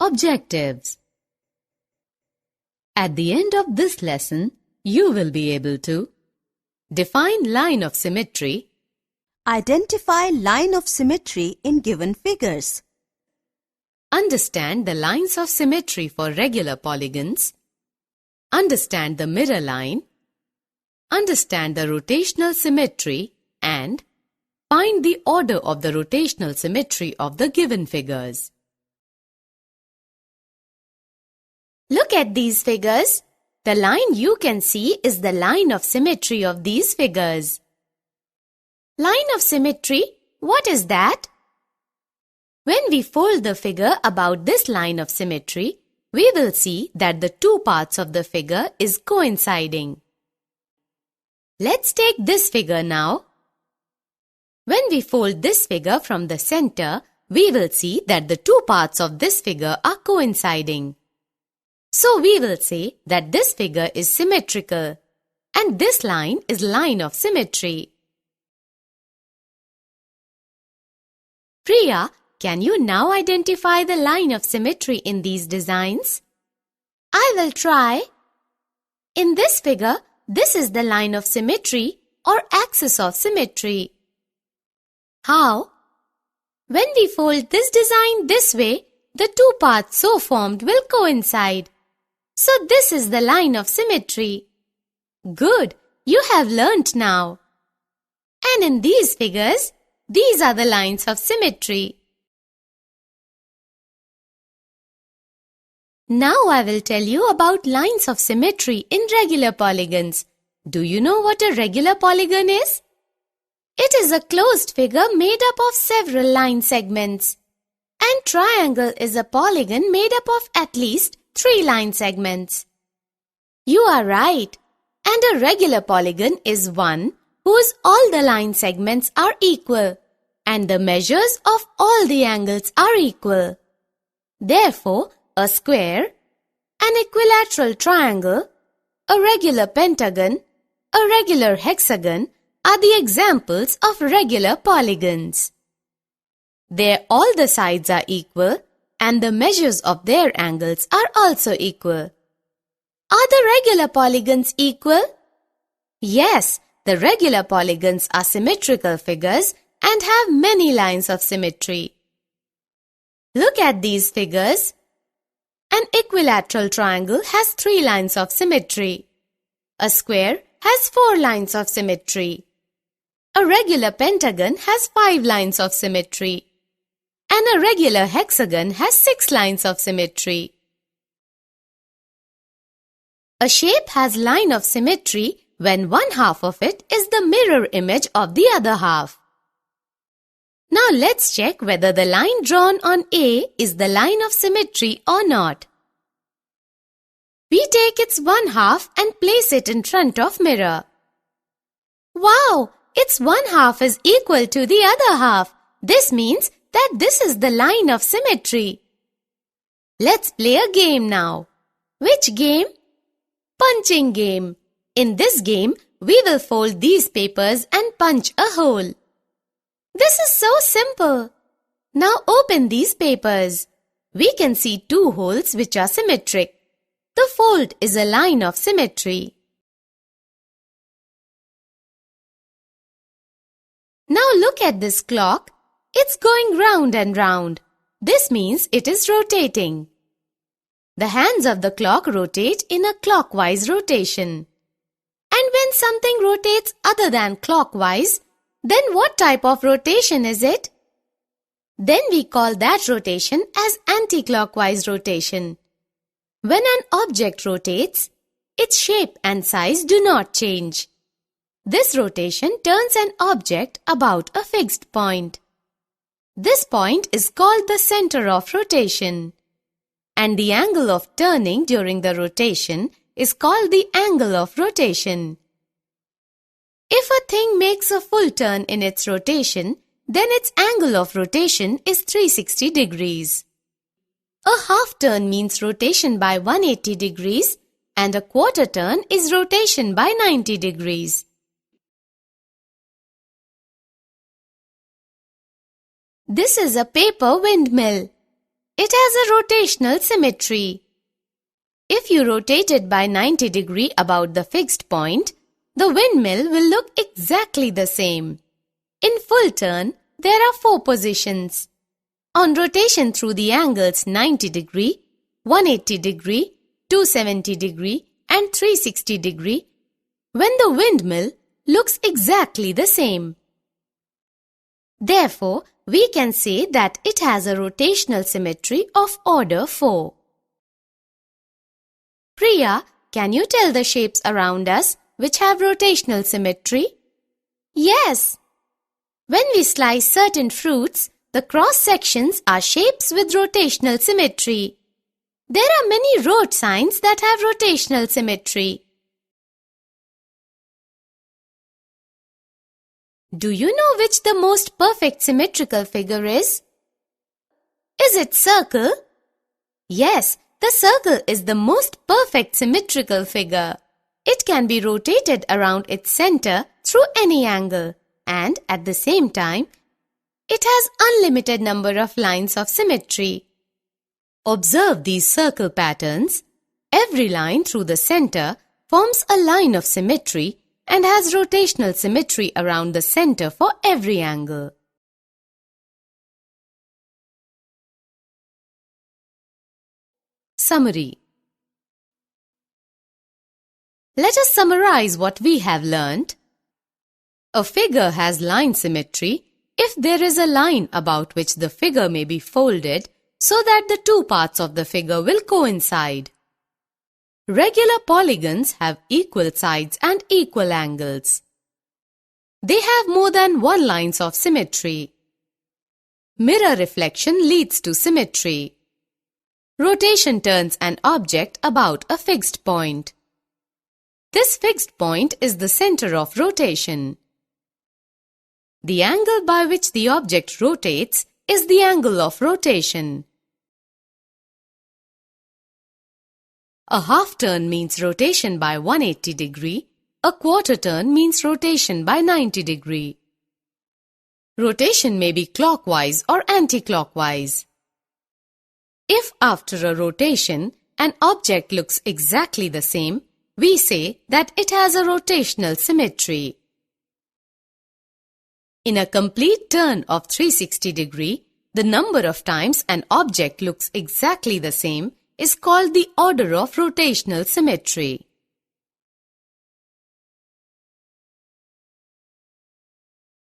Objectives. At the end of this lesson, you will be able to define line of symmetry, identify line of symmetry in given figures, understand the lines of symmetry for regular polygons, understand the mirror line, understand the rotational symmetry, and find the order of the rotational symmetry of the given figures. Look at these figures. The line you can see is the line of symmetry of these figures. Line of symmetry, what is that? When we fold the figure about this line of symmetry, we will see that the two parts of the figure is coinciding. Let's take this figure now. When we fold this figure from the center, we will see that the two parts of this figure are coinciding. So we will say that this figure is symmetrical and this line is line of symmetry. Priya, can you now identify the line of symmetry in these designs? I will try. In this figure, this is the line of symmetry or axis of symmetry. How? When we fold this design this way, the two parts so formed will coincide. So this is the line of symmetry. Good, you have learnt now. And in these figures, these are the lines of symmetry. Now I will tell you about lines of symmetry in regular polygons. Do you know what a regular polygon is? It is a closed figure made up of several line segments. And triangle is a polygon made up of at least 3 line segments. You are right. And a regular polygon is one whose all the line segments are equal and the measures of all the angles are equal. Therefore, a square, an equilateral triangle, a regular pentagon, a regular hexagon are the examples of regular polygons. There all the sides are equal and the measures of their angles are also equal. Are the regular polygons equal? Yes, the regular polygons are symmetrical figures and have many lines of symmetry. Look at these figures. An equilateral triangle has 3 lines of symmetry. A square has 4 lines of symmetry. A regular pentagon has 5 lines of symmetry. And a regular hexagon has 6 lines of symmetry. A shape has line of symmetry when one half of it is the mirror image of the other half. Now let's check whether the line drawn on A is the line of symmetry or not. We take its one half and place it in front of mirror. Wow! Its one half is equal to the other half. This means that this is the line of symmetry. Let's play a game now. Which game? Punching game. In this game, we will fold these papers and punch a hole. This is so simple. Now open these papers. We can see 2 holes which are symmetric. The fold is a line of symmetry. Now look at this clock. It's going round and round. This means it is rotating. The hands of the clock rotate in a clockwise rotation. And when something rotates other than clockwise, then what type of rotation is it? Then we call that rotation as anti-clockwise rotation. When an object rotates, its shape and size do not change. This rotation turns an object about a fixed point. This point is called the center of rotation. And the angle of turning during the rotation is called the angle of rotation. If a thing makes a full turn in its rotation, then its angle of rotation is 360 degrees. A half turn means rotation by 180 degrees and a quarter turn is rotation by 90 degrees. This is a paper windmill. it has a rotational symmetry. If you rotate it by 90 degrees about the fixed point, the windmill will look exactly the same. In full turn, there are 4 positions. On rotation through the angles 90 degree, 180 degree, 270 degree and 360 degree, when the windmill looks exactly the same. Therefore, we can say that it has a rotational symmetry of order 4. Priya, can you tell the shapes around us which have rotational symmetry? Yes. When we slice certain fruits, the cross sections are shapes with rotational symmetry. There are many road signs that have rotational symmetry. Do you know which the most perfect symmetrical figure is? Is it circle? Yes, the circle is the most perfect symmetrical figure. It can be rotated around its center through any angle, and at the same time, it has unlimited number of lines of symmetry. Observe these circle patterns. Every line through the center forms a line of symmetry and has rotational symmetry around the center for every angle. Summary. Let us summarize what we have learnt. A figure has line symmetry if there is a line about which the figure may be folded so that the 2 parts of the figure will coincide. Regular polygons have equal sides and equal angles. They have more than 1 lines of symmetry. Mirror reflection leads to symmetry. Rotation turns an object about a fixed point. This fixed point is the center of rotation. The angle by which the object rotates is the angle of rotation. A half turn means rotation by 180 degree. A quarter turn means rotation by 90 degree. Rotation may be clockwise or anti-clockwise. If after a rotation an object looks exactly the same, we say that it has a rotational symmetry. In a complete turn of 360 degree, the number of times an object looks exactly the same is called the order of rotational symmetry.